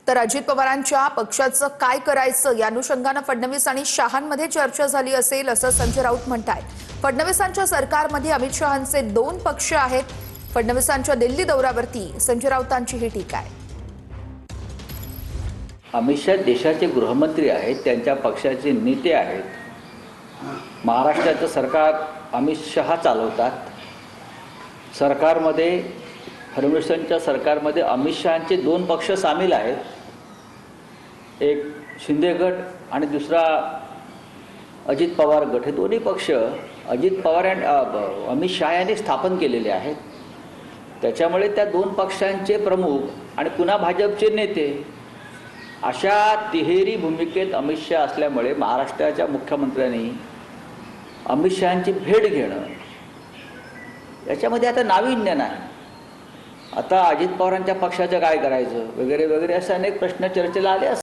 तर अजित पवारांच्या पक्षाचं काय करायचं या अनुषंगाने फडणवीस आणि शहांमध्ये चर्चा झाली असेल असं संजय राऊत म्हणतायत। फडणवीसांच्या सरकारमध्ये अमित शहांचे 2 पक्ष आहेत। फडणवीसांच्या दिल्ली दौऱ्यावरती संजय राऊतांची ही टीका आहे। अमित शहा देशाचे गृहमंत्री आहेत, त्यांच्या पक्षाचे नेते आहेत। महाराष्ट्राचं सरकार अमित शहा चालवतात। सरकारमध्ये फडणवीसांच्या सरकारमध्ये अमित शहांचे 2 पक्ष सामील आहेत, एक शिंदे गट आणि दुसरा अजित पवार गट। हे दोन्ही पक्ष अजित पवार आणि अमित शहा यांनी स्थापन केलेले आहेत। त्याच्यामुळे त्या 2 पक्षांचे प्रमुख आणि पुन्हा भाजपचे नेते अशा तिहेरी भूमिकेत अमित शहा असल्यामुळे महाराष्ट्राच्या मुख्यमंत्र्यांनी अमित शहांची भेट घेणं याच्यामध्ये आता नाविन्य नाही। आता अजित पवारांच्या पक्षाचं काय करायचं वगैरे वगैरे असे अनेक प्रश्न चर्चेला आले असतात।